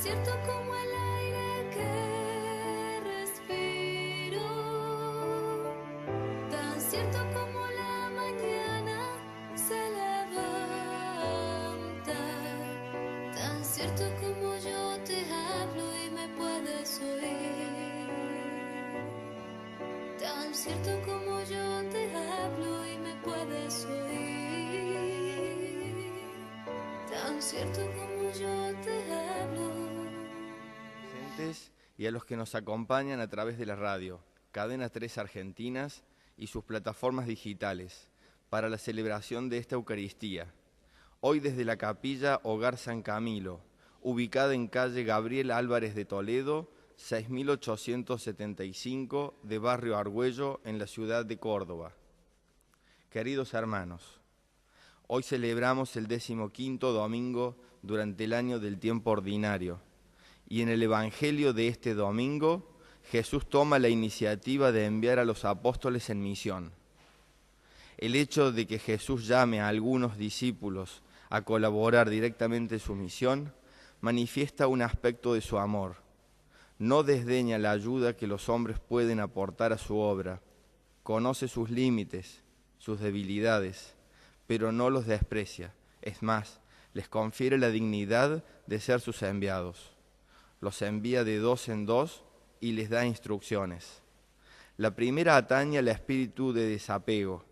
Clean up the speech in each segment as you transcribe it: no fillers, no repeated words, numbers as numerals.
cierto como el aire que respiro, tan cierto como la mañana se levanta, tan cierto como yo te hablo y me puedes oír, tan cierto como yo te hablo y me puedes oír, tan cierto como yo te hablo. Y a los que nos acompañan a través de la radio, Cadena 3 Argentinas y sus plataformas digitales, para la celebración de esta Eucaristía. Hoy desde la capilla Hogar San Camilo, ubicada en calle Gabriel Álvarez de Toledo, 6875 de Barrio Argüello, en la ciudad de Córdoba. Queridos hermanos, hoy celebramos el 15º domingo durante el año del tiempo ordinario, y en el Evangelio de este domingo, Jesús toma la iniciativa de enviar a los apóstoles en misión. El hecho de que Jesús llame a algunos discípulos a colaborar directamente en su misión manifiesta un aspecto de su amor. No desdeña la ayuda que los hombres pueden aportar a su obra. Conoce sus límites, sus debilidades, pero no los desprecia. Es más, les confiere la dignidad de ser sus enviados. Los envía de dos en dos y les da instrucciones. La primera atañe al espíritu de desapego.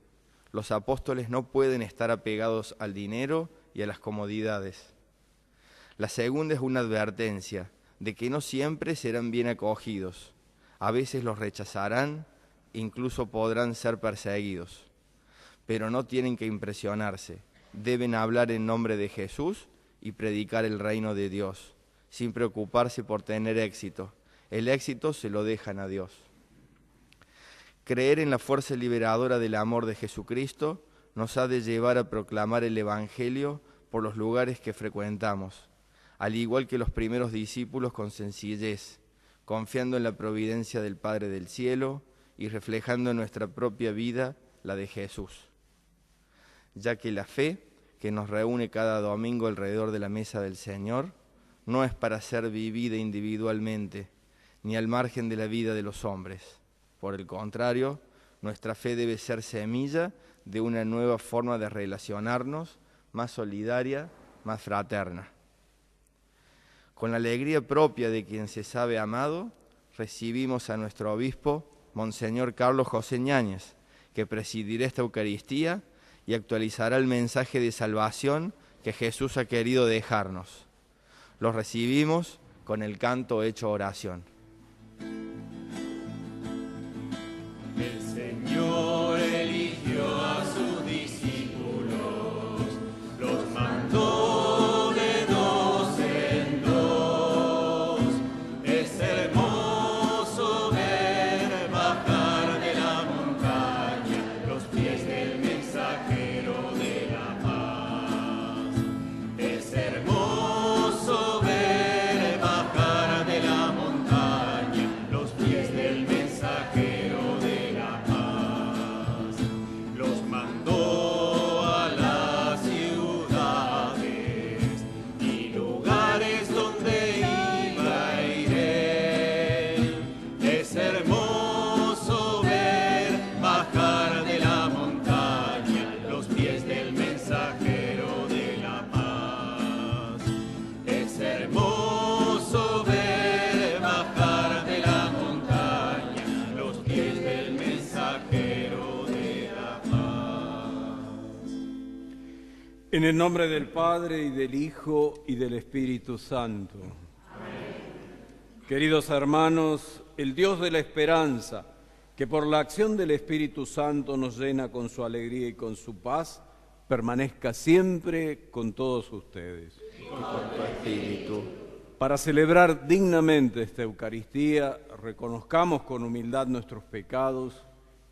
Los apóstoles no pueden estar apegados al dinero y a las comodidades. La segunda es una advertencia de que no siempre serán bien acogidos. A veces los rechazarán, incluso podrán ser perseguidos. Pero no tienen que impresionarse. Deben hablar en nombre de Jesús y predicar el reino de Dios, sin preocuparse por tener éxito. El éxito se lo dejan a Dios. Creer en la fuerza liberadora del amor de Jesucristo nos ha de llevar a proclamar el Evangelio por los lugares que frecuentamos, al igual que los primeros discípulos, con sencillez, confiando en la providencia del Padre del Cielo y reflejando en nuestra propia vida la de Jesús. Ya que la fe, que nos reúne cada domingo alrededor de la mesa del Señor, no es para ser vivida individualmente, ni al margen de la vida de los hombres. Por el contrario, nuestra fe debe ser semilla de una nueva forma de relacionarnos, más solidaria, más fraterna. Con la alegría propia de quien se sabe amado, recibimos a nuestro obispo, Monseñor Carlos José Ñáñez, que presidirá esta Eucaristía y actualizará el mensaje de salvación que Jesús ha querido dejarnos. Los recibimos con el canto hecho oración. El Señor eligió a sus discípulos, los mandó de dos en dos. Es hermoso ver bajar de la montaña los pies del mensajero de la paz. Es hermoso ver bajar de la montaña los pies del mensajero de la paz. Los mandó a las ciudades y lugares donde iba a ir él. Es hermoso ver bajar de la montaña los pies del mensajero de la paz. Es hermoso ver bajar de la montaña los pies del mensajero de la paz. En el nombre del Padre, y del Hijo, y del Espíritu Santo. Queridos hermanos, el Dios de la esperanza, que por la acción del Espíritu Santo nos llena con su alegría y con su paz, permanezca siempre con todos ustedes. Y con tu espíritu. Para celebrar dignamente esta Eucaristía, reconozcamos con humildad nuestros pecados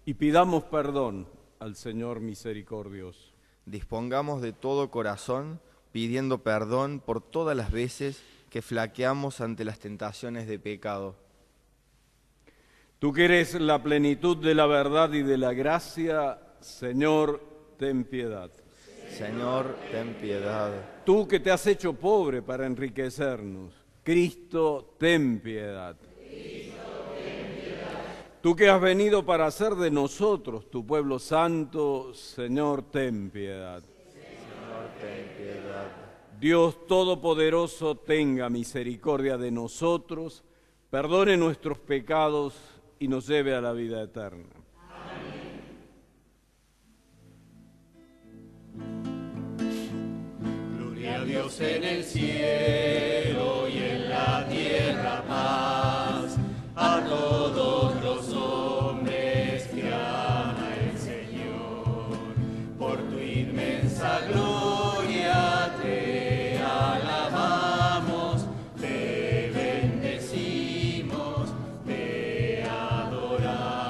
y pidamos perdón al Señor misericordioso. Dispongamos de todo corazón, pidiendo perdón por todas las veces que flaqueamos ante las tentaciones de pecado. Tú que eres la plenitud de la verdad y de la gracia, Señor, ten piedad. Señor, ten piedad. Tú que te has hecho pobre para enriquecernos, Cristo, ten piedad. Tú que has venido para hacer de nosotros tu pueblo santo, Señor, ten piedad. Señor, ten piedad. Dios Todopoderoso, tenga misericordia de nosotros, perdone nuestros pecados y nos lleve a la vida eterna. Gloria a Dios en el cielo y en la tierra paz, a todos los hombres que ama el Señor. Por tu inmensa gloria te alabamos, te bendecimos, te adoramos,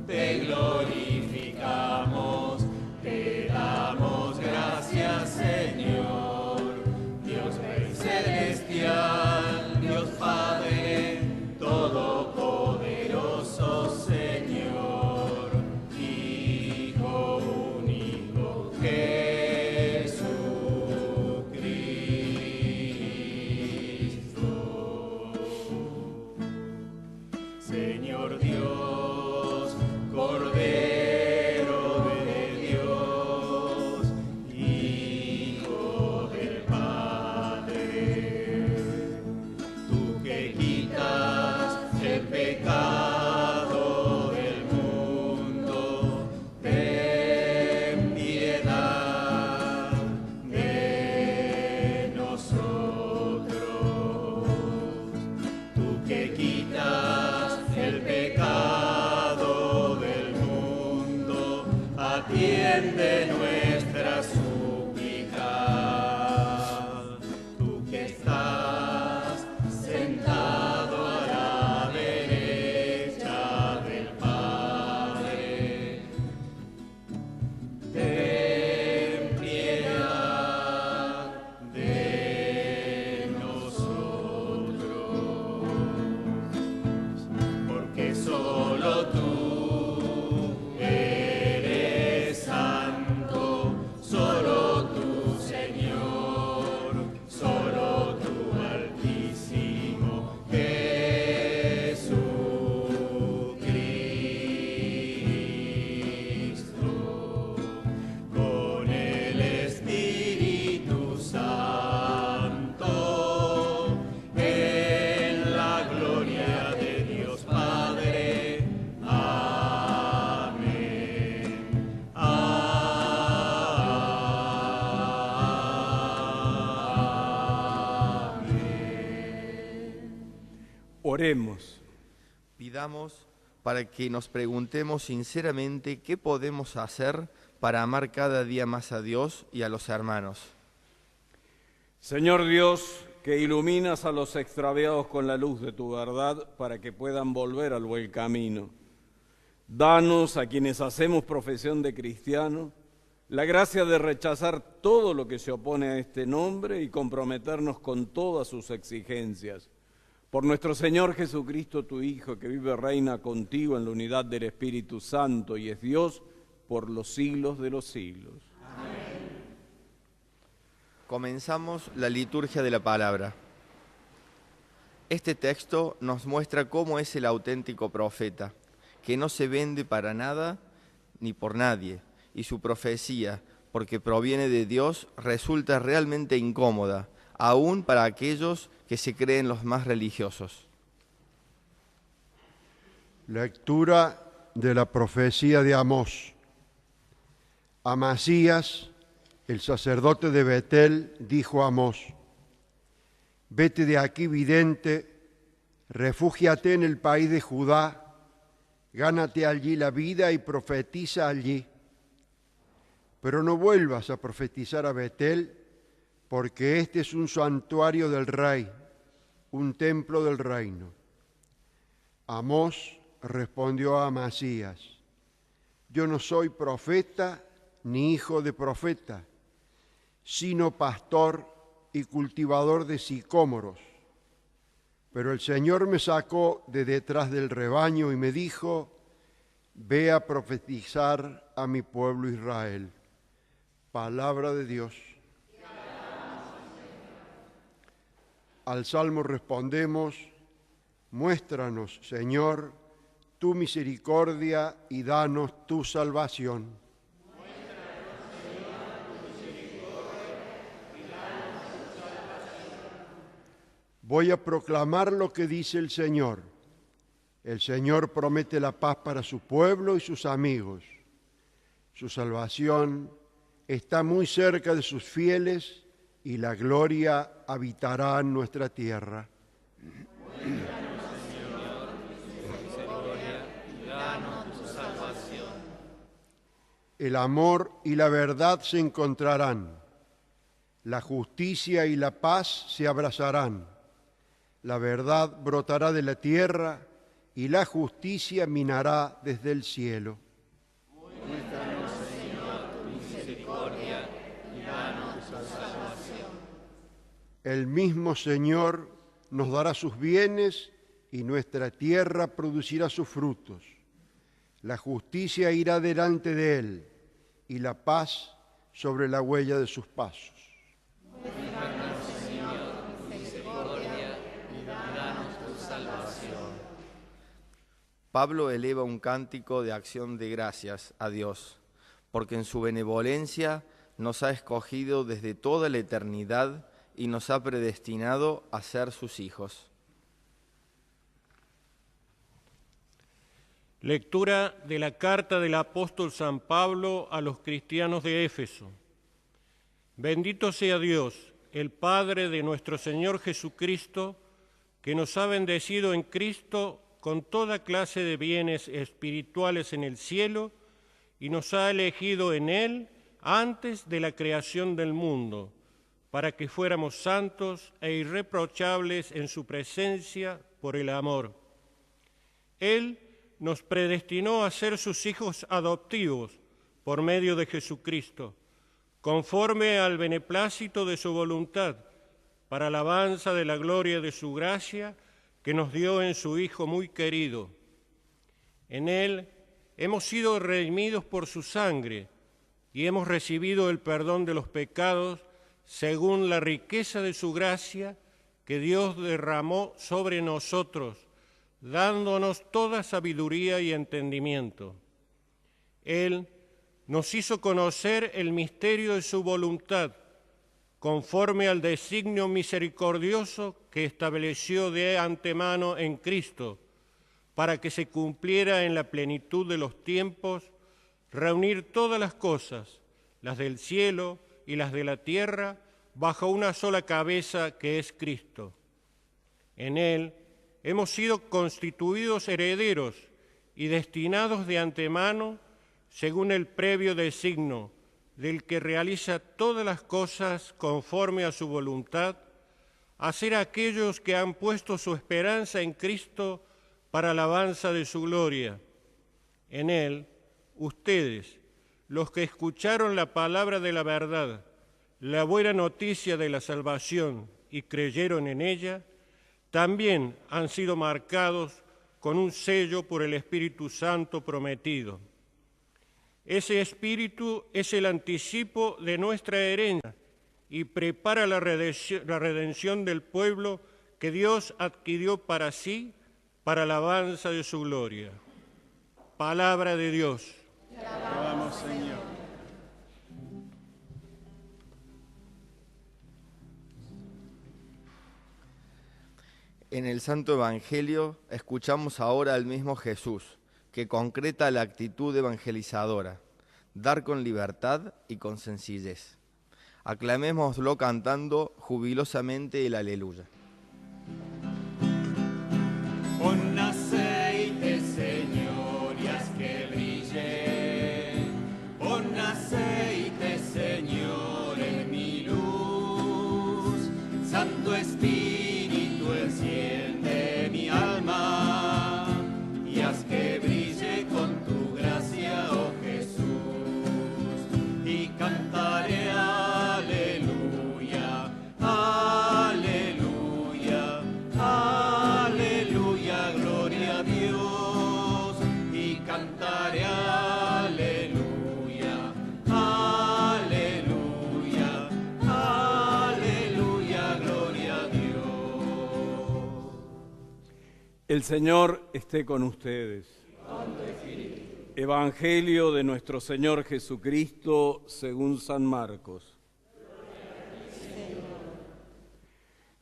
te glorificamos, te damos gracias, Señor, Dios Rey celestial, Dios Padre todopoderoso, Señor, Hijo único, Jesucristo. Señor Dios, Cordero de Dios, Hijo del Padre, tú que quitas el pecado del mundo, ten piedad de nosotros. Tú que quitas el pecado del mundo, atiende nuestra súplica. Tú que estás sentado a la derecha del Padre, ten piedad de nosotros. Porque solo tú eres santo, solo tú, Señor, solo tú, Altísimo Jesucristo, con el Espíritu Santo, en la gloria de Dios Padre. Amén. Amén. Oremos. Pidamos para que nos preguntemos sinceramente qué podemos hacer para amar cada día más a Dios y a los hermanos. Señor Dios, que iluminas a los extraviados con la luz de tu verdad para que puedan volver al buen camino. Danos a quienes hacemos profesión de cristiano la gracia de rechazar todo lo que se opone a este nombre y comprometernos con todas sus exigencias. Por nuestro Señor Jesucristo, tu Hijo, que vive y reina contigo en la unidad del Espíritu Santo y es Dios por los siglos de los siglos. Comenzamos la liturgia de la palabra. Este texto nos muestra cómo es el auténtico profeta, que no se vende para nada ni por nadie, y su profecía, porque proviene de Dios, resulta realmente incómoda, aún para aquellos que se creen los más religiosos. Lectura de la profecía de Amós. Amasías, el sacerdote de Betel, dijo a Amós: vete de aquí, vidente, refúgiate en el país de Judá, gánate allí la vida y profetiza allí. Pero no vuelvas a profetizar a Betel, porque este es un santuario del rey, un templo del reino. Amós respondió a Amasías: yo no soy profeta ni hijo de profeta, sino pastor y cultivador de sicómoros. Pero el Señor me sacó de detrás del rebaño y me dijo: ve a profetizar a mi pueblo Israel. Palabra de Dios. Al salmo respondemos: muéstranos, Señor, tu misericordia y danos tu salvación. Voy a proclamar lo que dice el Señor. El Señor promete la paz para su pueblo y sus amigos. Su salvación está muy cerca de sus fieles y la gloria habitará en nuestra tierra. El amor y la verdad se encontrarán. La justicia y la paz se abrazarán. La verdad brotará de la tierra y la justicia minará desde el cielo. Muéstranos, Señor, tu misericordia y danos tu salvación. El mismo Señor nos dará sus bienes y nuestra tierra producirá sus frutos. La justicia irá delante de él y la paz sobre la huella de sus pasos. Muéstranos, Señor, tu misericordia y danos tu salvación. Pablo eleva un cántico de acción de gracias a Dios, porque en su benevolencia nos ha escogido desde toda la eternidad y nos ha predestinado a ser sus hijos. Lectura de la carta del apóstol San Pablo a los cristianos de Éfeso. Bendito sea Dios, el Padre de nuestro Señor Jesucristo, que nos ha bendecido en Cristo con toda clase de bienes espirituales en el cielo y nos ha elegido en Él antes de la creación del mundo, para que fuéramos santos e irreprochables en su presencia por el amor. Él nos predestinó a ser sus hijos adoptivos por medio de Jesucristo, conforme al beneplácito de su voluntad, para alabanza de la gloria de su gracia que nos dio en su Hijo muy querido. En Él hemos sido redimidos por su sangre y hemos recibido el perdón de los pecados según la riqueza de su gracia que Dios derramó sobre nosotros, dándonos toda sabiduría y entendimiento. Él nos hizo conocer el misterio de su voluntad, conforme al designio misericordioso que estableció de antemano en Cristo, para que se cumpliera en la plenitud de los tiempos, reunir todas las cosas, las del cielo y las de la tierra, bajo una sola cabeza que es Cristo. En Él hemos sido constituidos herederos y destinados de antemano, según el previo designio del que realiza todas las cosas conforme a su voluntad, a ser aquellos que han puesto su esperanza en Cristo para alabanza de su gloria. En Él, ustedes, los que escucharon la palabra de la verdad, la buena noticia de la salvación y creyeron en ella, también han sido marcados con un sello por el Espíritu Santo prometido. Ese Espíritu es el anticipo de nuestra herencia y prepara la redención del pueblo que Dios adquirió para sí, para alabanza de su gloria. Palabra de Dios. Te alabamos, Señor. En el Santo Evangelio escuchamos ahora al mismo Jesús, que concreta la actitud evangelizadora, dar con libertad y con sencillez. Aclamémoslo cantando jubilosamente el Aleluya. Pon aceite, Señor, y haz que brille. Pon aceite, Señor, en mi luz. Santo Espíritu, enciende mi alma y haz que brille con tu gracia, oh Jesús. Y cantaré aleluya, aleluya, aleluya, gloria a Dios. Y cantaré aleluya, aleluya, aleluya, gloria a Dios. El Señor esté con ustedes. Evangelio de nuestro Señor Jesucristo según San Marcos.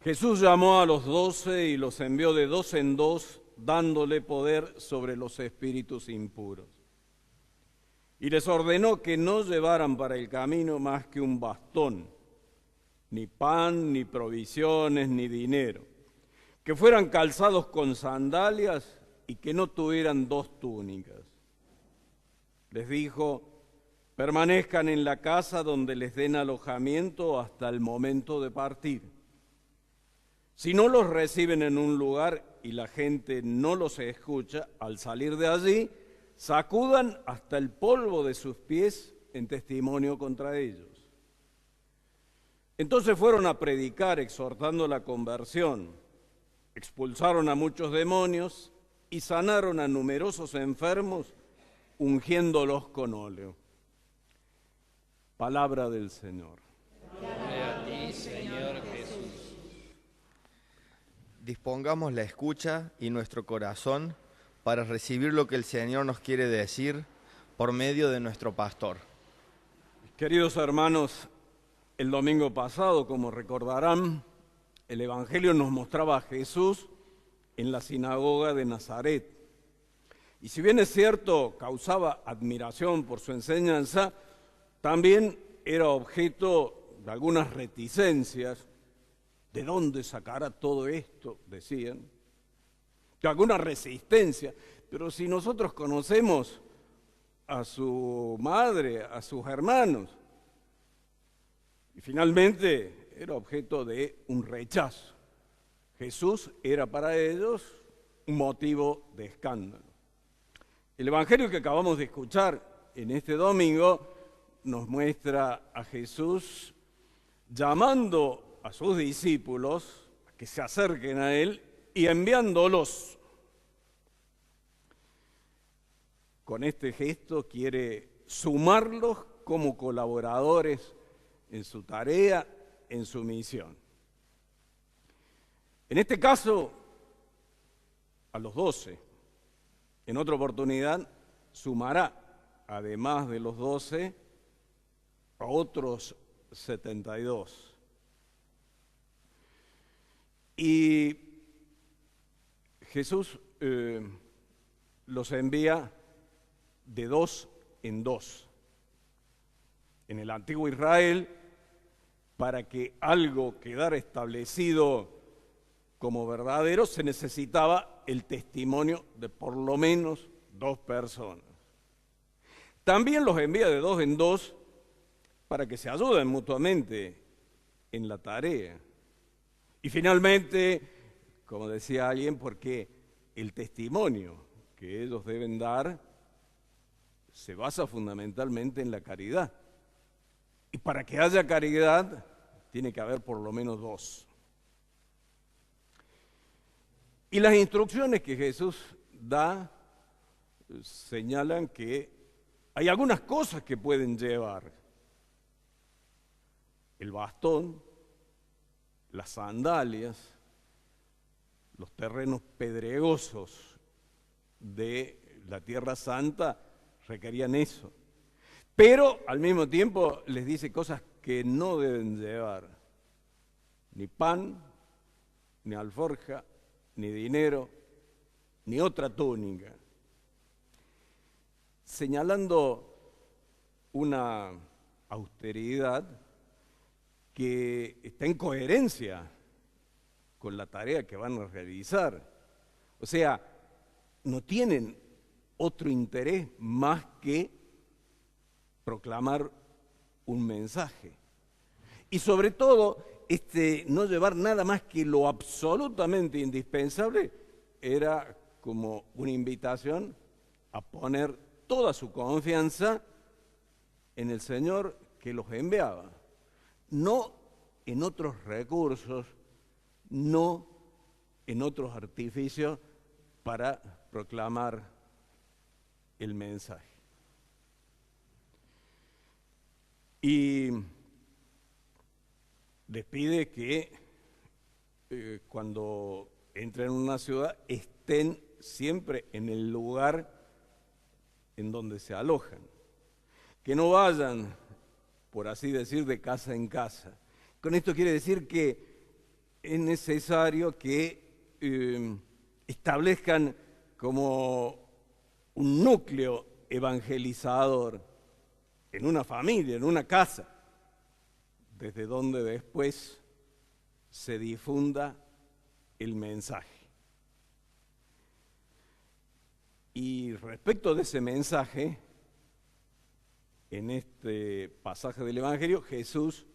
Jesús llamó a los 12 y los envió de 2 en 2, dándole poder sobre los espíritus impuros. Y les ordenó que no llevaran para el camino más que un bastón, ni pan, ni provisiones, ni dinero, que fueran calzados con sandalias y que no tuvieran 2 túnicas. Les dijo: permanezcan en la casa donde les den alojamiento hasta el momento de partir. Si no los reciben en un lugar y la gente no los escucha, al salir de allí, sacudan hasta el polvo de sus pies en testimonio contra ellos. Entonces fueron a predicar exhortando la conversión, expulsaron a muchos demonios y sanaron a numerosos enfermos, ungiéndolos con óleo. Palabra del Señor. Gloria a ti, Señor Jesús. Dispongamos la escucha y nuestro corazón para recibir lo que el Señor nos quiere decir por medio de nuestro pastor. Queridos hermanos, el domingo pasado, como recordarán, el Evangelio nos mostraba a Jesús en la sinagoga de Nazaret. Y si bien es cierto, causaba admiración por su enseñanza, también era objeto de algunas reticencias. ¿De dónde sacará todo esto?, decían. De alguna resistencia. Pero si nosotros conocemos a su madre, a sus hermanos, y finalmente era objeto de un rechazo. Jesús era para ellos un motivo de escándalo. El Evangelio que acabamos de escuchar en este domingo nos muestra a Jesús llamando a sus discípulos a que se acerquen a Él y enviándolos. Con este gesto quiere sumarlos como colaboradores en su tarea, en su misión. En este caso, a los 12. En otra oportunidad, sumará, además de los 12, a otros 72. Y Jesús los envía de 2 en 2. En el antiguo Israel, para que algo quedara establecido como verdadero, se necesitaba el testimonio de por lo menos 2 personas. También los envía de 2 en 2 para que se ayuden mutuamente en la tarea. Y finalmente, como decía alguien, porque el testimonio que ellos deben dar se basa fundamentalmente en la caridad. Y para que haya caridad, tiene que haber por lo menos 2. Y las instrucciones que Jesús da señalan que hay algunas cosas que pueden llevar: el bastón, las sandalias, los terrenos pedregosos de la Tierra Santa requerían eso. Pero al mismo tiempo les dice cosas que no deben llevar: ni pan, ni alforja, ni dinero, ni otra túnica. Señalando una austeridad que está en coherencia con la tarea que van a realizar. O sea, no tienen otro interés más que proclamar un mensaje. Y sobre todo, no llevar nada más que lo absolutamente indispensable era como una invitación a poner toda su confianza en el Señor que los enviaba. No en otros recursos, no en otros artificios para proclamar el mensaje. Y les pide que cuando entren en una ciudad, estén siempre en el lugar en donde se alojan. Que no vayan, por así decir, de casa en casa. Con esto quiere decir que es necesario que establezcan como un núcleo evangelizador en una familia, en una casa, desde donde después se difunda el mensaje. Y respecto de ese mensaje, en este pasaje del Evangelio, Jesús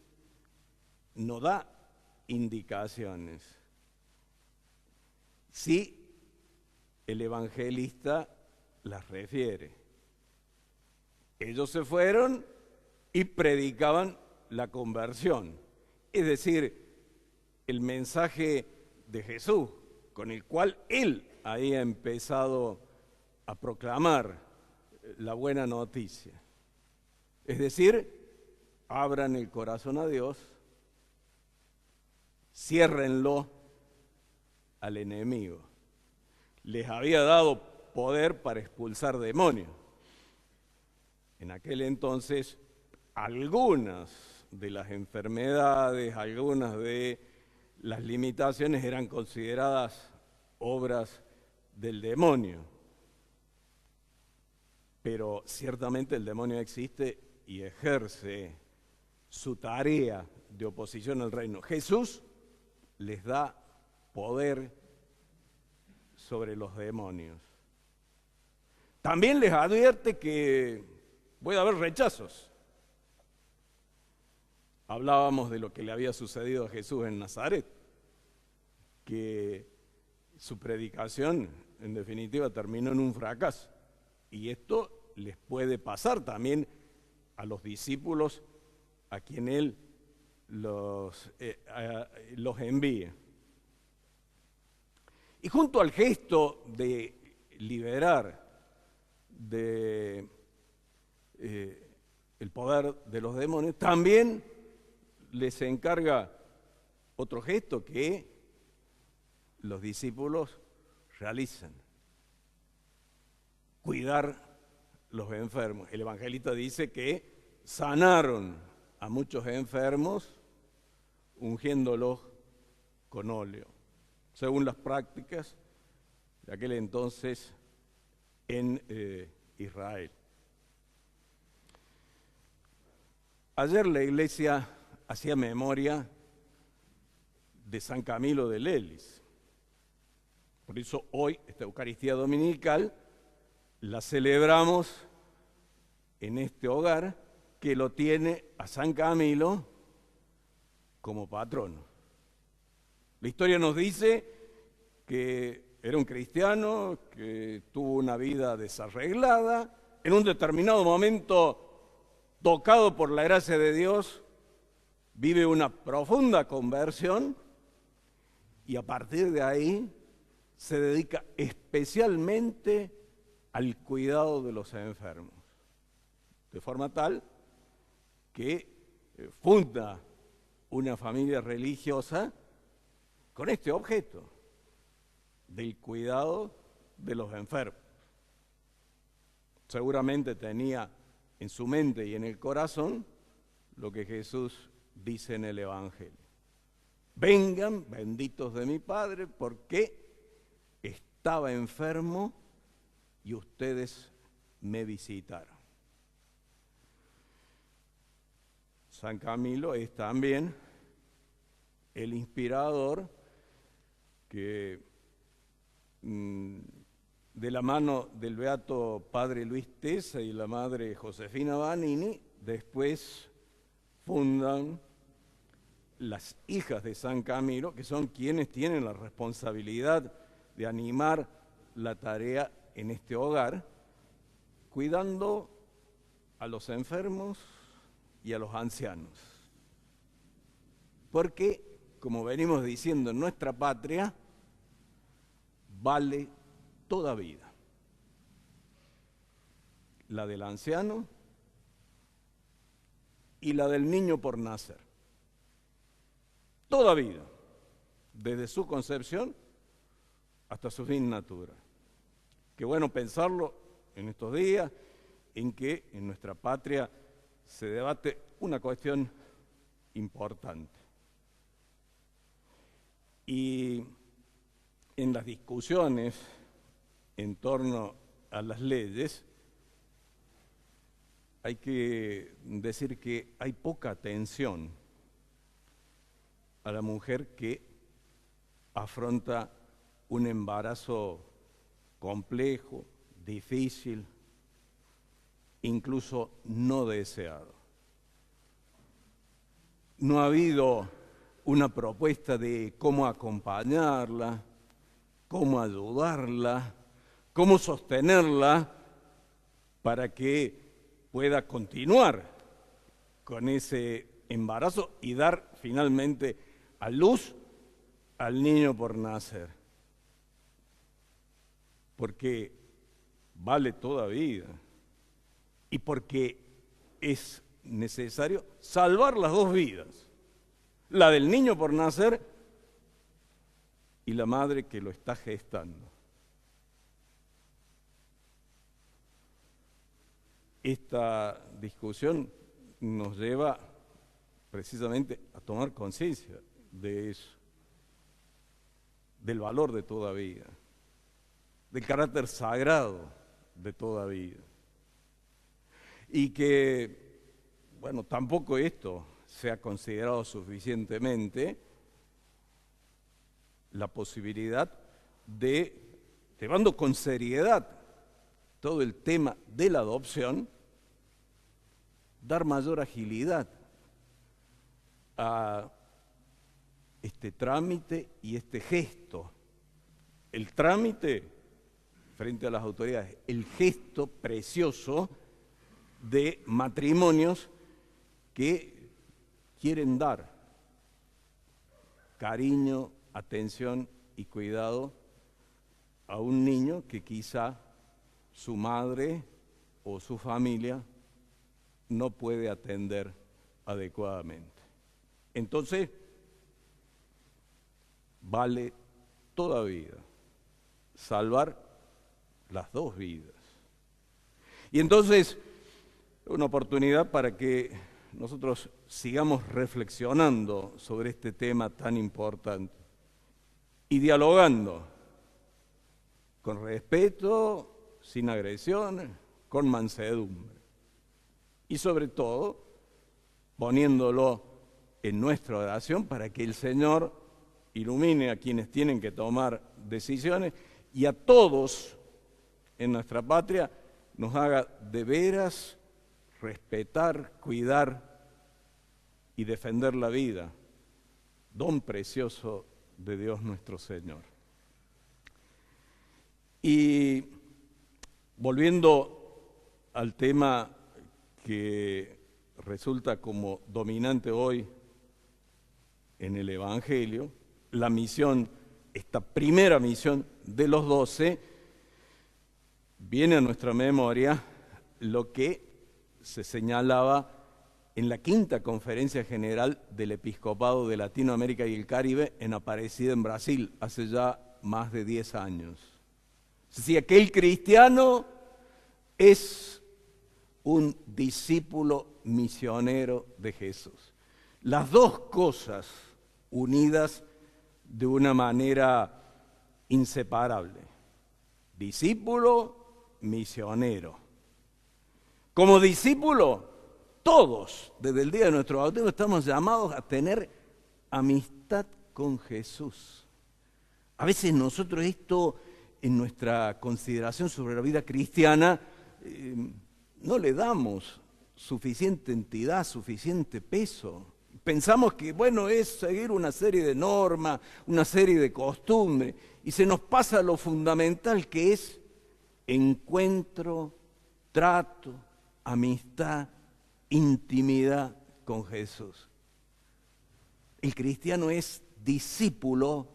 nos da indicaciones. Sí, el evangelista las refiere. Ellos se fueron y predicaban la conversión. Es decir, el mensaje de Jesús, con el cual él había empezado a proclamar la buena noticia. Es decir, abran el corazón a Dios, ciérrenlo al enemigo. Les había dado poder para expulsar demonios. En aquel entonces, algunas de las enfermedades, algunas de las limitaciones eran consideradas obras del demonio. Pero ciertamente el demonio existe y ejerce su tarea de oposición al reino. Jesús les da poder sobre los demonios. También les advierte que puede haber rechazos. Hablábamos de lo que le había sucedido a Jesús en Nazaret, que su predicación, en definitiva, terminó en un fracaso. Y esto les puede pasar también a los discípulos a quien Él los envía. Y junto al gesto de liberar el poder de los demonios, también les encarga otro gesto que los discípulos realizan: cuidar los enfermos. El evangelista dice que sanaron a muchos enfermos ungiéndolos con óleo, según las prácticas de aquel entonces en Israel. Ayer la iglesia hacía memoria de San Camilo de Lelis. Por eso hoy, esta Eucaristía Dominical, la celebramos en este hogar que lo tiene a San Camilo como patrono. La historia nos dice que era un cristiano que tuvo una vida desarreglada, en un determinado momento, tocado por la gracia de Dios, vive una profunda conversión y a partir de ahí se dedica especialmente al cuidado de los enfermos, de forma tal que funda una familia religiosa con este objeto, del cuidado de los enfermos. Seguramente tenía en su mente y en el corazón lo que Jesús dice en el Evangelio: vengan, benditos de mi Padre, porque estaba enfermo y ustedes me visitaron. San Camilo es también el inspirador que, de la mano del beato padre Luis Tesa y la madre Josefina Vanini, después fundan las hijas de San Camilo, que son quienes tienen la responsabilidad de animar la tarea en este hogar, cuidando a los enfermos y a los ancianos. Porque, como venimos diciendo, en nuestra patria vale toda vida. La del anciano y la del niño por nacer. Toda vida, desde su concepción hasta su fin natural. Qué bueno pensarlo en estos días en que en nuestra patria se debate una cuestión importante. Y en las discusiones en torno a las leyes, hay que decir que hay poca atención a la mujer que afronta un embarazo complejo, difícil, incluso no deseado. No ha habido una propuesta de cómo acompañarla, cómo ayudarla, cómo sostenerla para que pueda continuar con ese embarazo y dar finalmente a luz al niño por nacer. Porque vale toda vida y porque es necesario salvar las dos vidas, la del niño por nacer y la madre que lo está gestando. Esta discusión nos lleva precisamente a tomar conciencia de eso, del valor de toda vida, del carácter sagrado de toda vida. Y que, bueno, tampoco esto se ha considerado suficientemente la posibilidad de, llevando con seriedad todo el tema de la adopción, dar mayor agilidad a este trámite y este gesto. El trámite frente a las autoridades, el gesto precioso de matrimonios que quieren dar cariño, atención y cuidado a un niño que quizá su madre o su familia no puede atender adecuadamente. Entonces, vale toda vida salvar las dos vidas. Y entonces, una oportunidad para que nosotros sigamos reflexionando sobre este tema tan importante y dialogando con respeto, sin agresiones, con mansedumbre. Y sobre todo, poniéndolo en nuestra oración para que el Señor ilumine a quienes tienen que tomar decisiones y a todos en nuestra patria nos haga de veras respetar, cuidar y defender la vida, don precioso de Dios nuestro Señor. Y volviendo al tema que resulta como dominante hoy en el Evangelio, la misión, esta primera misión de los 12, viene a nuestra memoria lo que se señalaba en la quinta conferencia general del Episcopado de Latinoamérica y el Caribe en Aparecida, en Brasil, hace ya más de 10 años. Es decir, que el cristiano es un discípulo misionero de Jesús. Las dos cosas unidas de una manera inseparable. Discípulo, misionero. Como discípulo, todos, desde el día de nuestro bautismo, estamos llamados a tener amistad con Jesús. A veces nosotros esto, en nuestra consideración sobre la vida cristiana, no le damos suficiente entidad, suficiente peso. Pensamos que, bueno, es seguir una serie de normas, una serie de costumbres, y se nos pasa lo fundamental que es encuentro, trato, amistad, intimidad con Jesús. El cristiano es discípulo,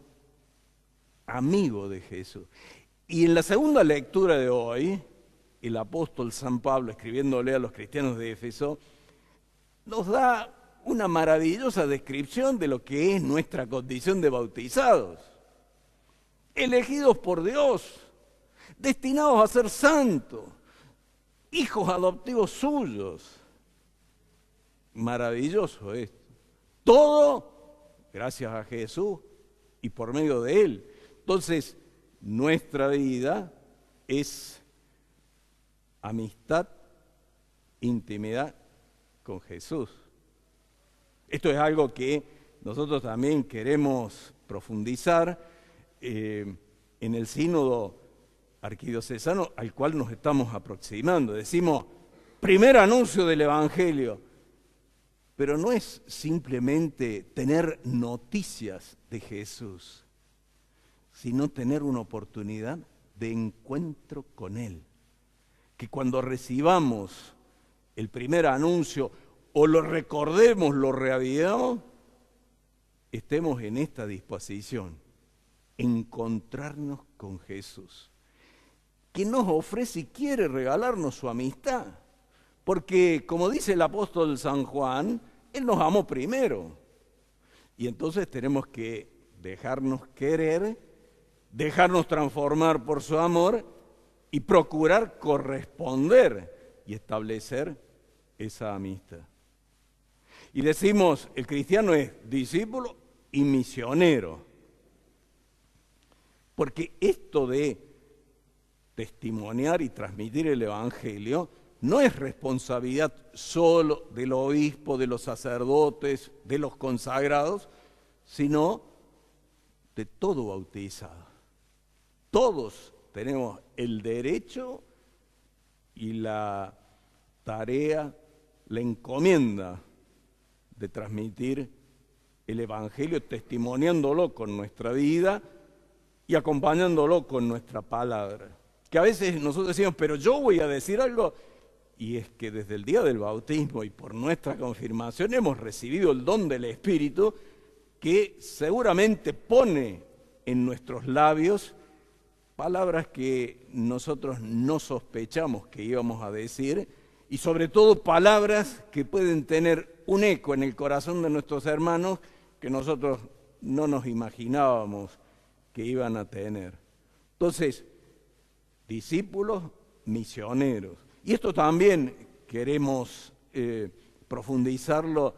amigo de Jesús. Y en la segunda lectura de hoy, el apóstol San Pablo, escribiéndole a los cristianos de Éfeso, nos da una maravillosa descripción de lo que es nuestra condición de bautizados. elegidos por Dios, destinados a ser santos, hijos adoptivos suyos. Maravilloso esto. Todo gracias a Jesús y por medio de Él. Entonces, nuestra vida es amistad, intimidad con Jesús. Esto es algo que nosotros también queremos profundizar en el sínodo arquidiocesano al cual nos estamos aproximando. Decimos, primer anuncio del Evangelio, pero no es simplemente tener noticias de Jesús, sino tener una oportunidad de encuentro con Él. Que cuando recibamos el primer anuncio o lo recordemos, lo reavivamos, estemos en esta disposición, encontrarnos con Jesús, que nos ofrece y quiere regalarnos su amistad. Porque, como dice el apóstol San Juan, Él nos amó primero. Y entonces tenemos que dejarnos querer, dejarnos transformar por su amor y procurar corresponder y establecer esa amistad. Y decimos, el cristiano es discípulo y misionero. Porque esto de testimoniar y transmitir el Evangelio no es responsabilidad solo del obispo, de los sacerdotes, de los consagrados, sino de todo bautizado. Todos tenemos el derecho y la tarea, la encomienda de transmitir el Evangelio, testimoniándolo con nuestra vida y acompañándolo con nuestra palabra. Que a veces nosotros decimos, pero yo voy a decir algo. Y es que desde el día del bautismo y por nuestra confirmación hemos recibido el don del Espíritu que seguramente pone en nuestros labios palabras que nosotros no sospechamos que íbamos a decir y sobre todo palabras que pueden tener un eco en el corazón de nuestros hermanos que nosotros no nos imaginábamos que iban a tener. Entonces, discípulos misioneros. Y esto también queremos profundizarlo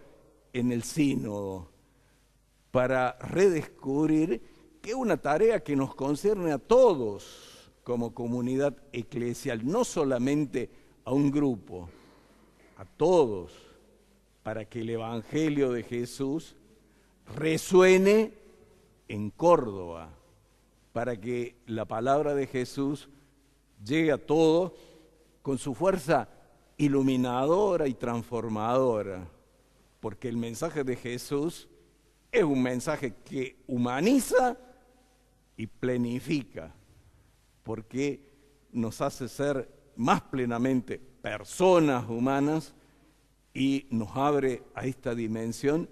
en el sínodo para redescubrir que es una tarea que nos concierne a todos como comunidad eclesial, no solamente a un grupo, a todos, para que el Evangelio de Jesús resuene en Córdoba, para que la palabra de Jesús llegue a todos con su fuerza iluminadora y transformadora, porque el mensaje de Jesús es un mensaje que humaniza y plenifica, porque nos hace ser más plenamente personas humanas y nos abre a esta dimensión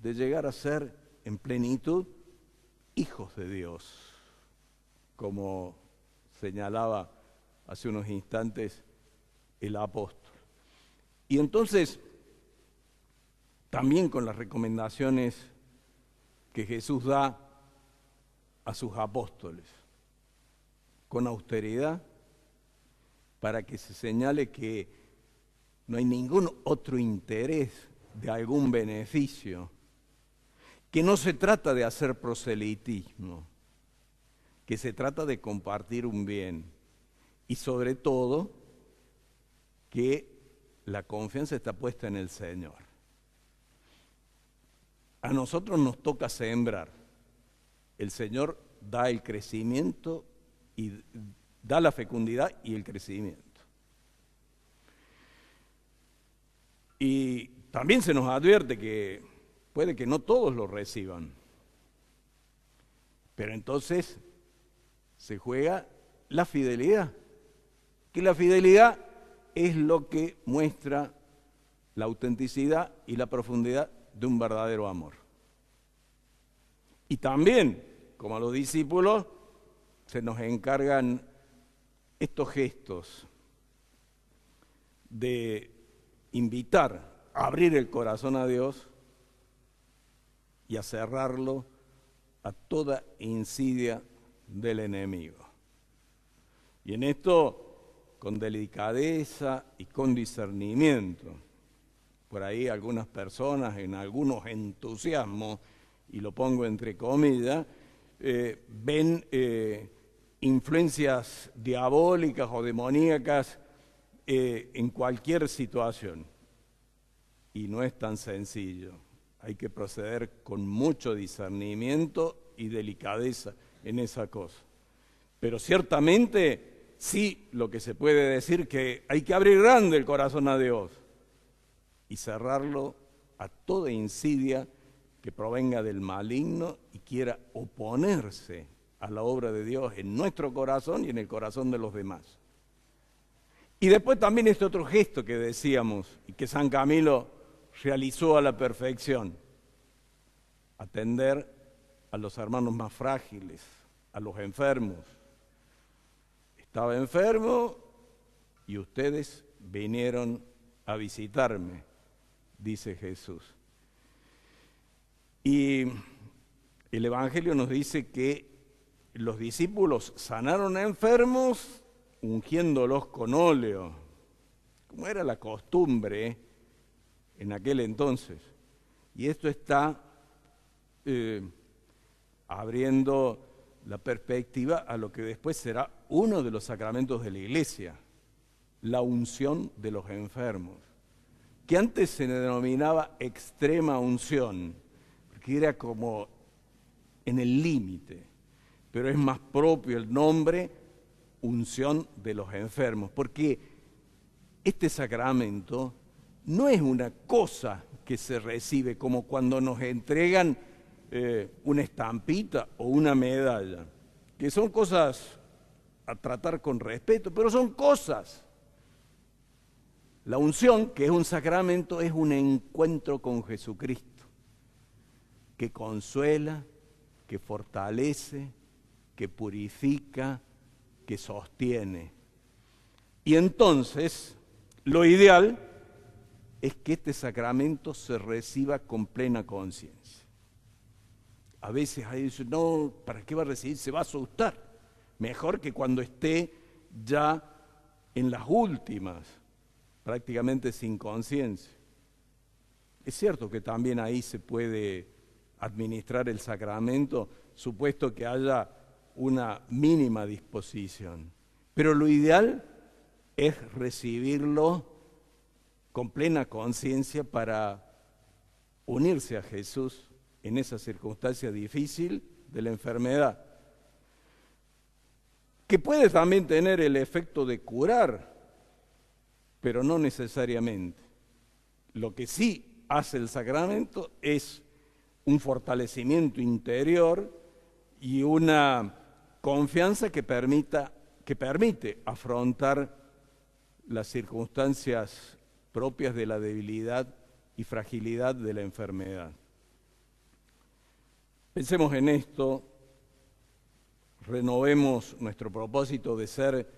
de llegar a ser en plenitud hijos de Dios, como señalaba hace unos instantes el apóstol. Y entonces, también con las recomendaciones que Jesús da a sus apóstoles, con austeridad, para que se señale que no hay ningún otro interés de algún beneficio, que no se trata de hacer proselitismo, que se trata de compartir un bien. Y sobre todo, que la confianza está puesta en el Señor. A nosotros nos toca sembrar. El Señor da el crecimiento y da la fecundidad y el crecimiento. Y también se nos advierte que puede que no todos lo reciban. Pero entonces se juega la fidelidad. Que la fidelidad es lo que muestra la autenticidad y la profundidad de un verdadero amor. Y también, como a los discípulos, se nos encargan estos gestos de invitar a abrir el corazón a Dios y a cerrarlo a toda insidia del enemigo. Y en esto, con delicadeza y con discernimiento. Por ahí algunas personas, en algunos entusiasmos, y lo pongo entre comillas, ven influencias diabólicas o demoníacas en cualquier situación. Y no es tan sencillo. Hay que proceder con mucho discernimiento y delicadeza en esa cosa. Pero ciertamente, sí, lo que se puede decir que hay que abrir grande el corazón a Dios y cerrarlo a toda insidia que provenga del maligno y quiera oponerse a la obra de Dios en nuestro corazón y en el corazón de los demás. Y después también este otro gesto que decíamos y que San Camilo realizó a la perfección: atender a los hermanos más frágiles, a los enfermos. Estaba enfermo y ustedes vinieron a visitarme, dice Jesús. Y el Evangelio nos dice que los discípulos sanaron a enfermos ungiéndolos con óleo, como era la costumbre en aquel entonces. Y esto está abriendo la perspectiva a lo que después será uno de los sacramentos de la Iglesia, la unción de los enfermos, que antes se denominaba extrema unción, porque era como en el límite, pero es más propio el nombre unción de los enfermos, porque este sacramento no es una cosa que se recibe como cuando nos entregan una estampita o una medalla, que son cosas a tratar con respeto, pero son cosas. La unción, que es un sacramento, es un encuentro con Jesucristo, que consuela, que fortalece, que purifica, que sostiene. Y entonces, lo ideal es que este sacramento se reciba con plena conciencia. A veces ahí dicen, no, ¿para qué va a recibir? Se va a asustar. Mejor que cuando esté ya en las últimas, prácticamente sin conciencia. Es cierto que también ahí se puede administrar el sacramento, supuesto que haya una mínima disposición. Pero lo ideal es recibirlo con plena conciencia para unirse a Jesús en esa circunstancia difícil de la enfermedad, que puede también tener el efecto de curar, pero no necesariamente. Lo que sí hace el sacramento es un fortalecimiento interior y una confianza que permite afrontar las circunstancias propias de la debilidad y fragilidad de la enfermedad. Pensemos en esto, renovemos nuestro propósito de ser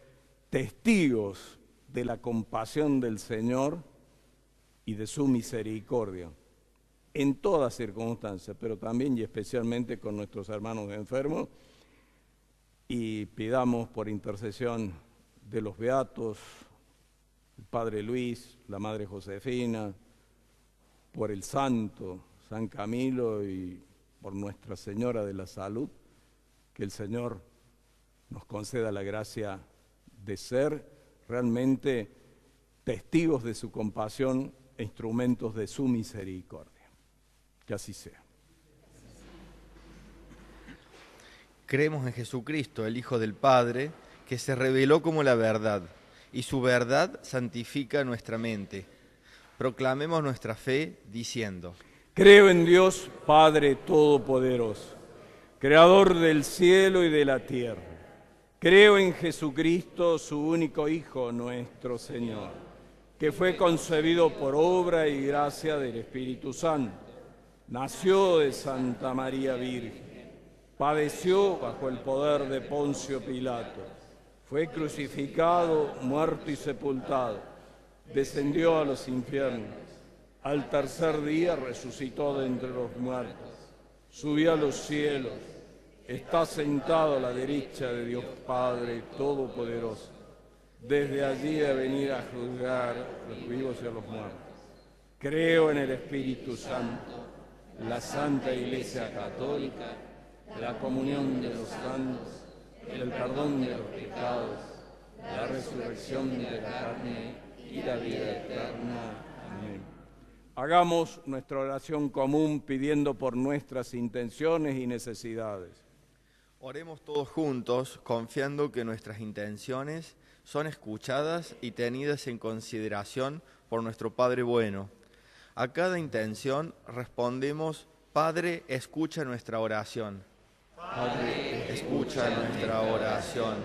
testigos de la compasión del Señor y de su misericordia, en todas circunstancias, pero también y especialmente con nuestros hermanos enfermos, y pidamos por intercesión de los beatos, el Padre Luis, la Madre Josefina, por el Santo San Camilo y por Nuestra Señora de la Salud, que el Señor nos conceda la gracia de ser realmente testigos de su compasión e instrumentos de su misericordia. Que así sea. Creemos en Jesucristo, el Hijo del Padre, que se reveló como la verdad, y su verdad santifica nuestra mente. Proclamemos nuestra fe diciendo: Creo en Dios Padre Todopoderoso, Creador del cielo y de la tierra. Creo en Jesucristo, su único Hijo, nuestro Señor, que fue concebido por obra y gracia del Espíritu Santo. Nació de Santa María Virgen, padeció bajo el poder de Poncio Pilato, fue crucificado, muerto y sepultado, descendió a los infiernos, al tercer día resucitó de entre los muertos, subió a los cielos, está sentado a la derecha de Dios Padre Todopoderoso. Desde allí a venir a juzgar a los vivos y a los muertos. Creo en el Espíritu Santo, la Santa Iglesia Católica, la comunión de los santos, el perdón de los pecados, la resurrección de la carne y la vida eterna. Amén. Hagamos nuestra oración común pidiendo por nuestras intenciones y necesidades. Oremos todos juntos, confiando que nuestras intenciones son escuchadas y tenidas en consideración por nuestro Padre bueno. A cada intención respondemos: Padre, escucha nuestra oración. Padre, escucha nuestra oración.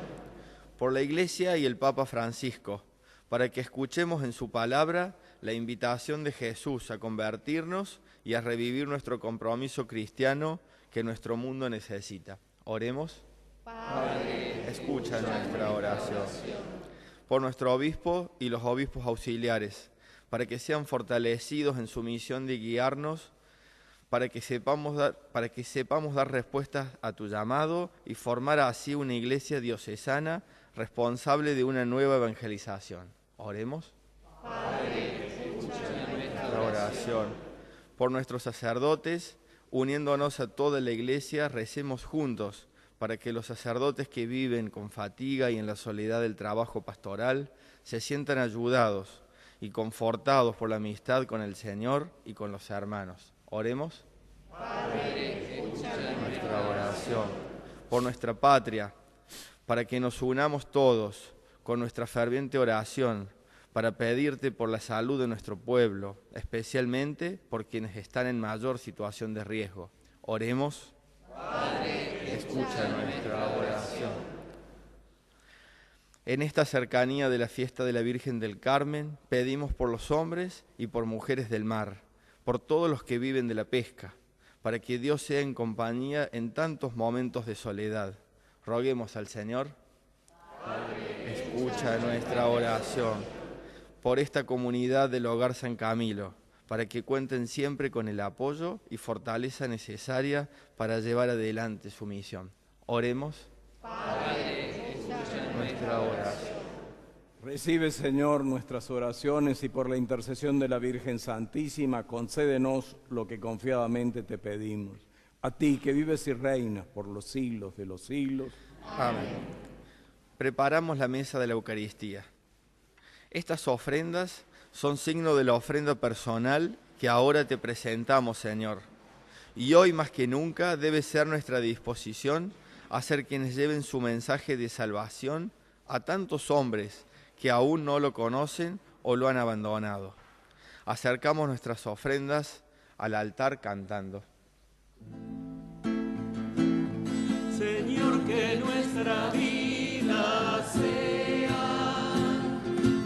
Por la Iglesia y el Papa Francisco, para que escuchemos en su palabra la invitación de Jesús a convertirnos y a revivir nuestro compromiso cristiano que nuestro mundo necesita. Oremos. Padre, escucha nuestra oración. Por nuestro obispo y los obispos auxiliares, para que sean fortalecidos en su misión de guiarnos, para que sepamos dar respuestas a tu llamado y formar así una iglesia diocesana responsable de una nueva evangelización. Oremos. Padre, escucha nuestra oración. Por nuestros sacerdotes, uniéndonos a toda la iglesia, recemos juntos para que los sacerdotes que viven con fatiga y en la soledad del trabajo pastoral se sientan ayudados y confortados por la amistad con el Señor y con los hermanos. Oremos. Padre, escucha nuestra oración. Por nuestra patria, para que nos unamos todos con nuestra ferviente oración, para pedirte por la salud de nuestro pueblo, especialmente por quienes están en mayor situación de riesgo. Oremos. Padre, escucha nuestra oración. En esta cercanía de la fiesta de la Virgen del Carmen, pedimos por los hombres y por mujeres del mar, por todos los que viven de la pesca, para que Dios sea en compañía en tantos momentos de soledad. Roguemos al Señor. Padre, escucha nuestra oración. Por esta comunidad del Hogar San Camilo, para que cuenten siempre con el apoyo y fortaleza necesaria para llevar adelante su misión. Oremos. Padre, escucha nuestra oración. Recibe, Señor, nuestras oraciones y por la intercesión de la Virgen Santísima, concédenos lo que confiadamente te pedimos. A ti, que vives y reinas por los siglos de los siglos. Amén. Preparamos la mesa de la Eucaristía. Estas ofrendas son signo de la ofrenda personal que ahora te presentamos, Señor. Y hoy más que nunca debe ser nuestra disposición a ser quienes lleven su mensaje de salvación a tantos hombres que aún no lo conocen o lo han abandonado. Acercamos nuestras ofrendas al altar cantando. Señor, que nuestra vida sea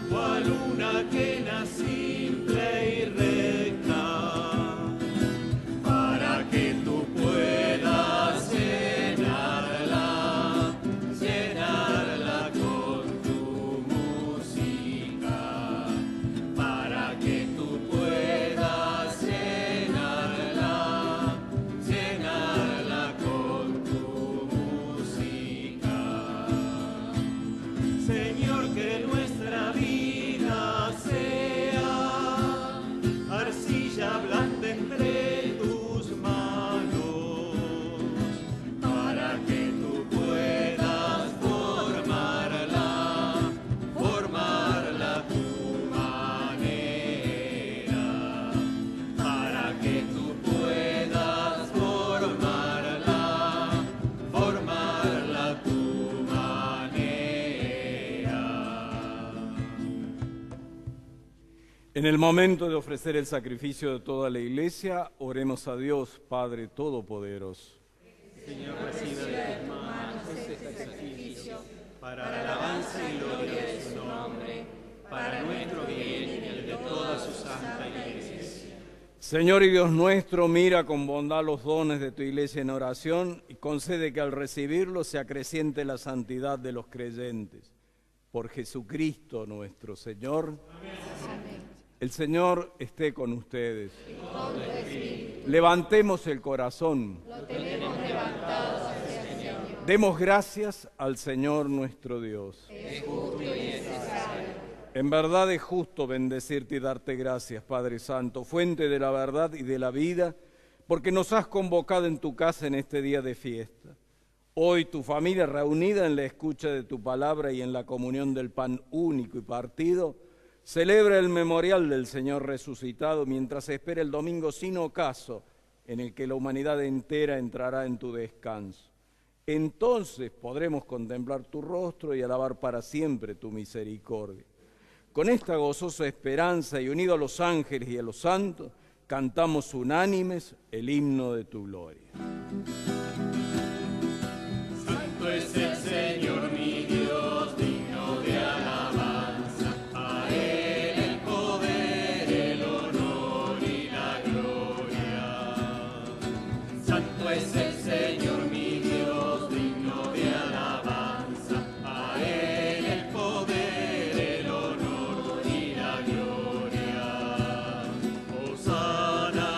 cual una quena simple y recta, para que tú puedas llenarla con tu música, para que tú puedas llenarla con tu música. Señor, que nuestra vida sea arcilla blanda entre tus manos, para que tú puedas formarla a tu manera, para que tú puedas formarla a tu manera. En el momento de ofrecer el sacrificio de toda la Iglesia, oremos a Dios, Padre Todopoderoso. Señor, reciba de tus manos este sacrificio para alabanza y gloria de su nombre, para nuestro bien y el de toda su santa Iglesia. Señor y Dios nuestro, mira con bondad los dones de tu Iglesia en oración y concede que al recibirlos se acreciente la santidad de los creyentes. Por Jesucristo nuestro Señor. Amén. El Señor esté con ustedes. Y con tu espíritu. Levantemos el corazón. Lo tenemos levantado hacia ti. Demos gracias al Señor nuestro Dios. Es justo y necesario. En verdad es justo bendecirte y darte gracias, Padre Santo, fuente de la verdad y de la vida, porque nos has convocado en tu casa en este día de fiesta. Hoy tu familia reunida en la escucha de tu palabra y en la comunión del pan único y partido, celebra el memorial del Señor resucitado mientras espera el domingo sin ocaso en el que la humanidad entera entrará en tu descanso. Entonces podremos contemplar tu rostro y alabar para siempre tu misericordia. Con esta gozosa esperanza y unido a los ángeles y a los santos, cantamos unánimes el himno de tu gloria. Santo es el Señor mi Dios, digno de alabanza. A Él el poder, el honor y la gloria. Santo es el Señor mi Dios, digno de alabanza. A Él el poder, el honor y la gloria. Hosana,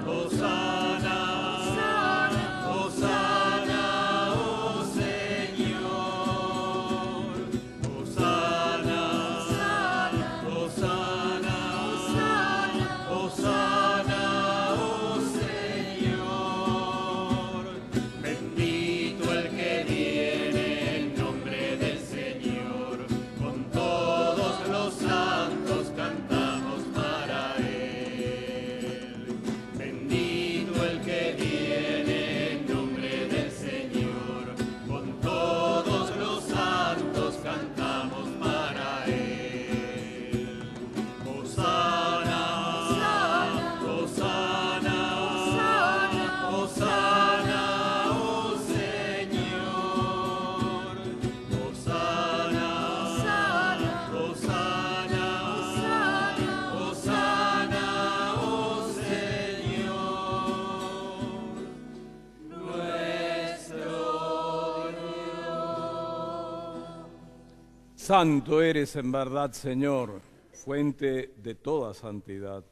Hosana, Hosana, oh Señor. Hosana, Hosana, Hosana, oh Señor. Bendito el que viene en nombre del Señor. Con todos los santos cantamos para Él. Bendito el que viene en nombre del Señor. Con todos los santos cantamos para Él. Hosana, Hosana, Hosana, oh Señor. Hosana, Hosana, Hosana, oh Señor, nuestro Santo eres en verdad, Señor, fuente de toda santidad.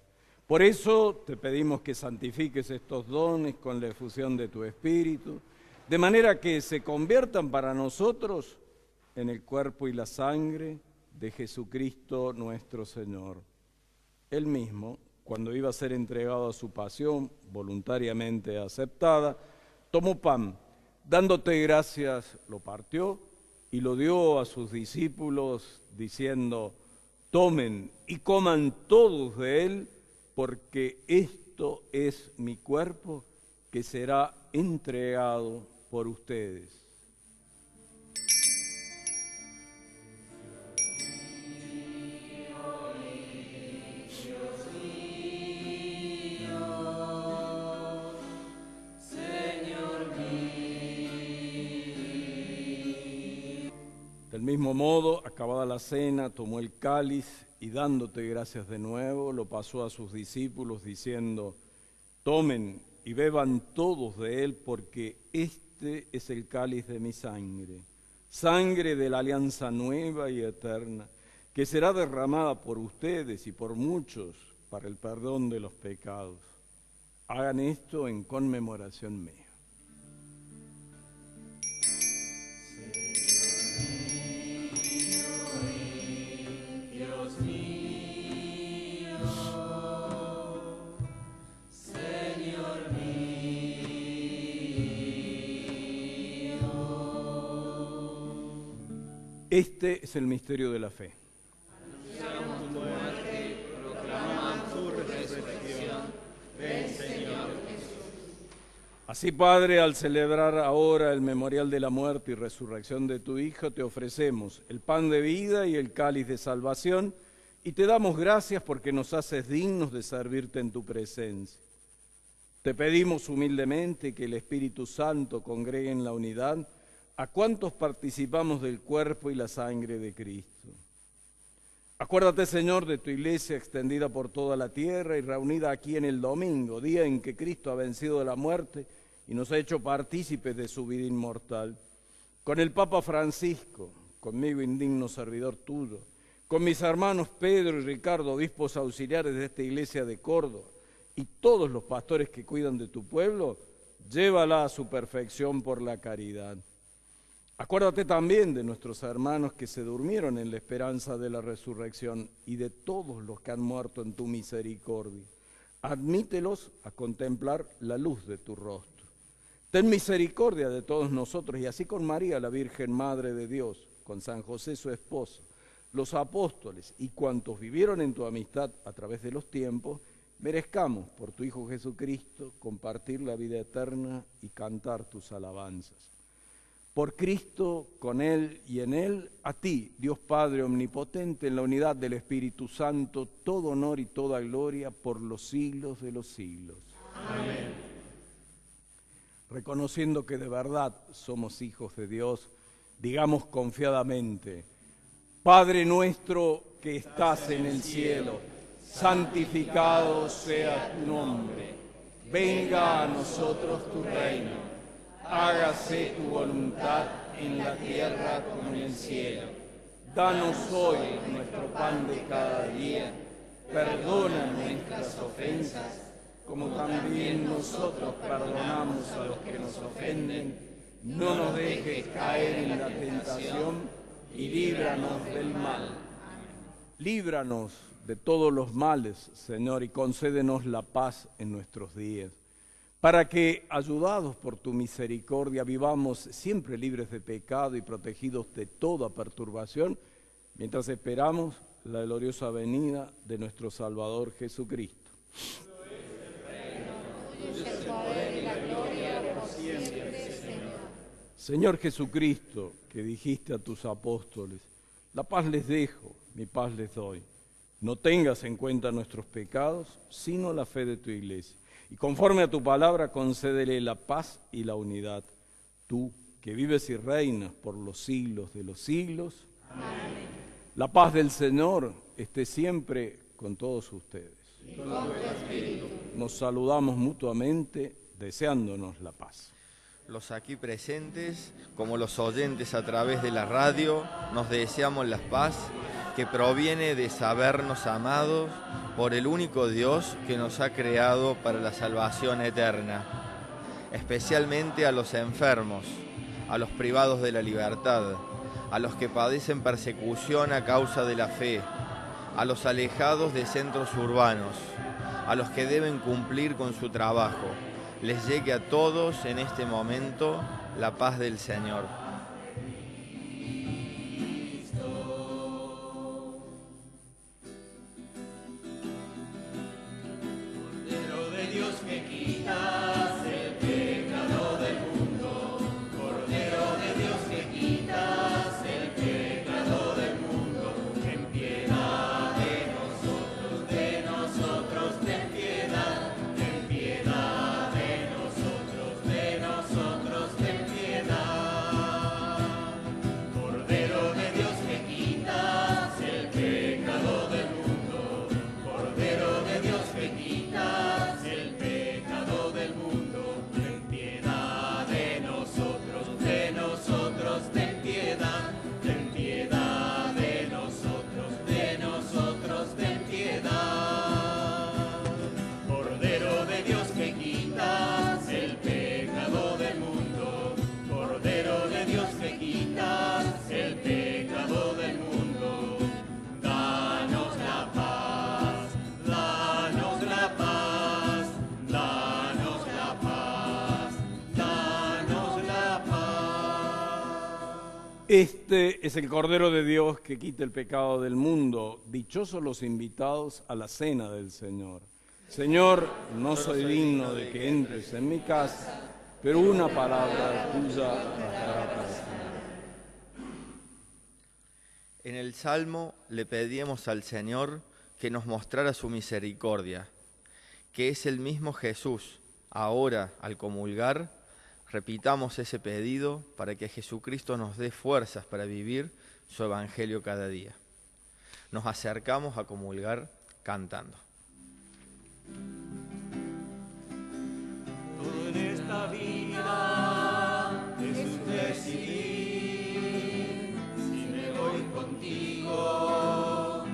Por eso te pedimos que santifiques estos dones con la efusión de tu Espíritu, de manera que se conviertan para nosotros en el cuerpo y la sangre de Jesucristo nuestro Señor. Él mismo, cuando iba a ser entregado a su pasión, voluntariamente aceptada, tomó pan, dándote gracias, lo partió y lo dio a sus discípulos, diciendo: tomen y coman todos de él, porque esto es mi cuerpo que será entregado por ustedes. Del mismo modo, acabada la cena, tomó el cáliz y dándote gracias de nuevo, lo pasó a sus discípulos diciendo: tomen y beban todos de él, porque este es el cáliz de mi sangre, sangre de la alianza nueva y eterna, que será derramada por ustedes y por muchos para el perdón de los pecados. Hagan esto en conmemoración mía. Este es el misterio de la fe. Anunciamos tu muerte, proclamamos tu resurrección. Ven, Señor Jesús. Así, Padre, al celebrar ahora el memorial de la muerte y resurrección de tu Hijo, te ofrecemos el pan de vida y el cáliz de salvación, y te damos gracias porque nos haces dignos de servirte en tu presencia. Te pedimos humildemente que el Espíritu Santo congregue en la unidad a cuantos participamos del cuerpo y la sangre de Cristo. Acuérdate, Señor, de tu iglesia extendida por toda la tierra y reunida aquí en el domingo, día en que Cristo ha vencido la muerte y nos ha hecho partícipes de su vida inmortal. Con el Papa Francisco, conmigo indigno servidor tuyo, con mis hermanos Pedro y Ricardo, obispos auxiliares de esta iglesia de Córdoba, y todos los pastores que cuidan de tu pueblo, llévala a su perfección por la caridad. Acuérdate también de nuestros hermanos que se durmieron en la esperanza de la resurrección y de todos los que han muerto en tu misericordia. Admítelos a contemplar la luz de tu rostro. Ten misericordia de todos nosotros y así con María, la Virgen Madre de Dios, con San José su esposo, los apóstoles y cuantos vivieron en tu amistad a través de los tiempos, merezcamos por tu Hijo Jesucristo compartir la vida eterna y cantar tus alabanzas. Por Cristo, con Él y en Él, a ti, Dios Padre Omnipotente, en la unidad del Espíritu Santo, todo honor y toda gloria por los siglos de los siglos. Amén. Reconociendo que de verdad somos hijos de Dios, digamos confiadamente: Padre nuestro que estás en el cielo, santificado sea tu nombre. Venga a nosotros tu reino. Hágase tu voluntad en la tierra como en el cielo. Danos hoy nuestro pan de cada día. Perdona nuestras ofensas, como también nosotros perdonamos a los que nos ofenden. No nos dejes caer en la tentación y líbranos del mal. Líbranos de todos los males, Señor, y concédenos la paz en nuestros días, para que, ayudados por tu misericordia, vivamos siempre libres de pecado y protegidos de toda perturbación, mientras esperamos la gloriosa venida de nuestro Salvador Jesucristo. Señor Jesucristo, que dijiste a tus apóstoles: la paz les dejo, mi paz les doy. No tengas en cuenta nuestros pecados, sino la fe de tu Iglesia. Y conforme a tu palabra, concédele la paz y la unidad. Tú, que vives y reinas por los siglos de los siglos. Amén. La paz del Señor esté siempre con todos ustedes. Y con tu espíritu. Nos saludamos mutuamente, deseándonos la paz. Los aquí presentes, como los oyentes a través de la radio, nos deseamos la paz que proviene de sabernos amados por el único Dios que nos ha creado para la salvación eterna, especialmente a los enfermos, a los privados de la libertad, a los que padecen persecución a causa de la fe, a los alejados de centros urbanos, a los que deben cumplir con su trabajo. Les llegue a todos en este momento la paz del Señor. Cordero de Dios que quitas el pecado del mundo, Cordero de Dios que quitas el pecado del mundo, ten piedad de nosotros, ten piedad, ten piedad de nosotros, ten piedad. Cordero de Dios que quitas el pecado del mundo, Cordero de Dios que quitas el pecado del mundo, ten piedad de nosotros, ten piedad, ten piedad de nosotros, ten piedad. Cordero de Dios que quitas el pecado del mundo, Cordero de Dios que quitas el pecado del mundo, danos la paz, danos la paz, danos la paz, danos la paz. Este es el Cordero de Dios que quita el pecado del mundo. Dichosos los invitados a la cena del Señor. Señor, no soy digno de que entres en mi casa, pero una palabra tuya bastará para sanar. En el Salmo le pedíamos al Señor que nos mostrara su misericordia, que es el mismo Jesús. Ahora, al comulgar, repitamos ese pedido para que Jesucristo nos dé fuerzas para vivir su evangelio cada día. Nos acercamos a comulgar cantando. Todo en esta vida es un decidir, si me voy contigo o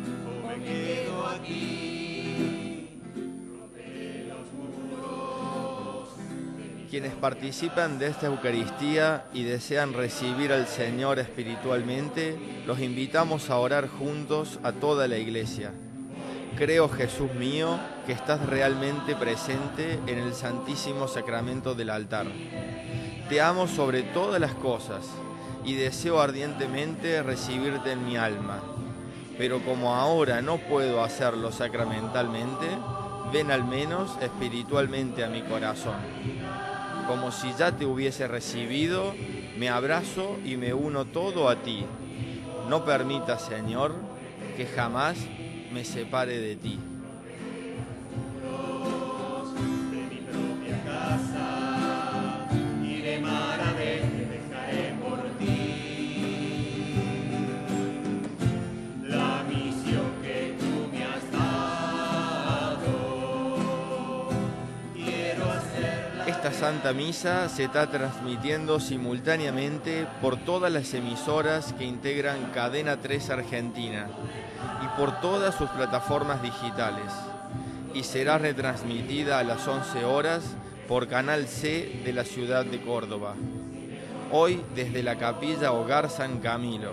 me quedo aquí, rompe los muros de mi Quienes participan de esta Eucaristía y desean recibir al Señor espiritualmente, los invitamos a orar juntos a toda la Iglesia. Creo, Jesús mío, que estás realmente presente en el Santísimo Sacramento del altar. Te amo sobre todas las cosas y deseo ardientemente recibirte en mi alma. Pero como ahora no puedo hacerlo sacramentalmente, ven al menos espiritualmente a mi corazón. Como si ya te hubiese recibido, me abrazo y me uno todo a ti. No permitas, Señor, que jamás me separe de ti. Esta Santa Misa se está transmitiendo simultáneamente por todas las emisoras que integran Cadena 3 Argentina y por todas sus plataformas digitales, y será retransmitida a las 11 horas por Canal C de la ciudad de Córdoba. Hoy desde la Capilla Hogar San Camilo.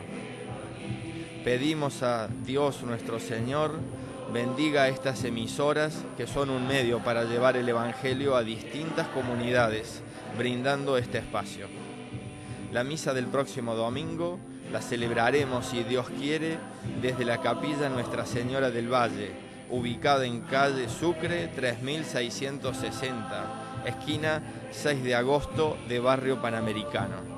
Pedimos a Dios nuestro Señor bendiga estas emisoras que son un medio para llevar el Evangelio a distintas comunidades, brindando este espacio. La misa del próximo domingo la celebraremos, si Dios quiere, desde la Capilla Nuestra Señora del Valle, ubicada en calle Sucre 3660, esquina 6 de agosto de Barrio Panamericano.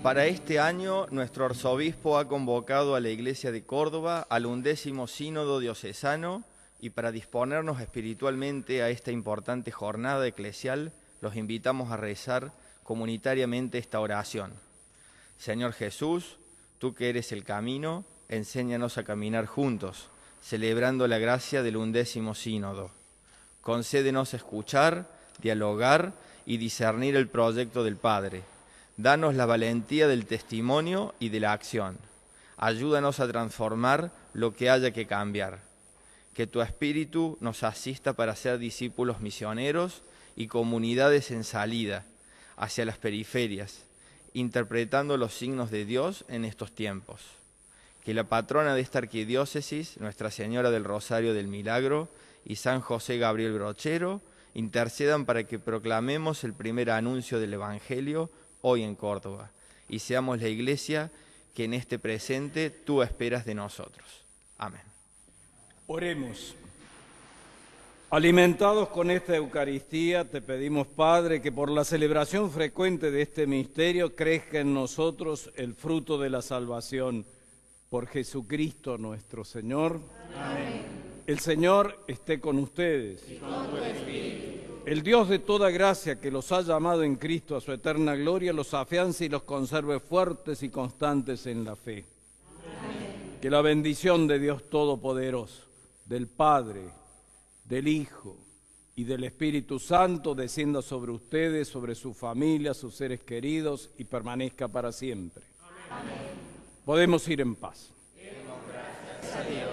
Para este año, nuestro arzobispo ha convocado a la Iglesia de Córdoba al 11º Sínodo Diocesano, y para disponernos espiritualmente a esta importante jornada eclesial, los invitamos a rezar comunitariamente esta oración. Señor Jesús, tú que eres el camino, enséñanos a caminar juntos, celebrando la gracia del 11º Sínodo. Concédenos escuchar, dialogar y discernir el proyecto del Padre. Danos la valentía del testimonio y de la acción. Ayúdanos a transformar lo que haya que cambiar. Que tu Espíritu nos asista para ser discípulos misioneros y comunidades en salida hacia las periferias, interpretando los signos de Dios en estos tiempos. Que la patrona de esta arquidiócesis, Nuestra Señora del Rosario del Milagro y San José Gabriel Brochero, intercedan para que proclamemos el primer anuncio del Evangelio hoy en Córdoba, y seamos la Iglesia que en este presente tú esperas de nosotros. Amén. Oremos. Alimentados con esta Eucaristía, te pedimos, Padre, que por la celebración frecuente de este misterio crezca en nosotros el fruto de la salvación. Por Jesucristo nuestro Señor. Amén. El Señor esté con ustedes. Y con tu espíritu. El Dios de toda gracia, que los ha llamado en Cristo a su eterna gloria, los afiance y los conserve fuertes y constantes en la fe. Amén. Que la bendición de Dios Todopoderoso, del Padre, del Hijo y del Espíritu Santo descienda sobre ustedes, sobre su familia, sus seres queridos, y permanezca para siempre. Amén. Podemos ir en paz. Gracias a Dios.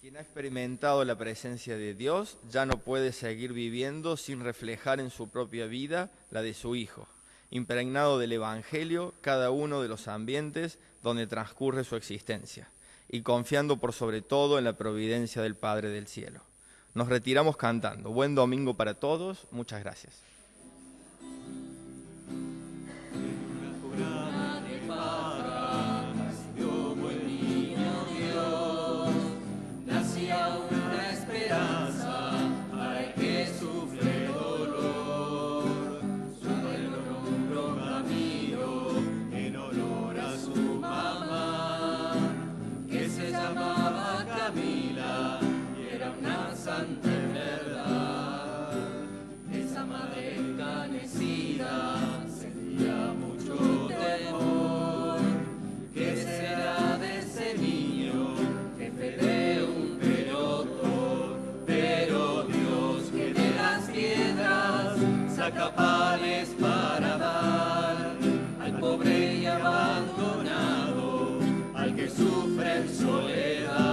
Quien ha experimentado la presencia de Dios ya no puede seguir viviendo sin reflejar en su propia vida la de su Hijo. impregnado del Evangelio cada uno de los ambientes donde transcurre su existencia, y confiando por sobre todo en la providencia del Padre del Cielo. Nos retiramos cantando. Buen domingo para todos. Muchas gracias. Capales para dar al pobre y abandonado, al que sufre en soledad.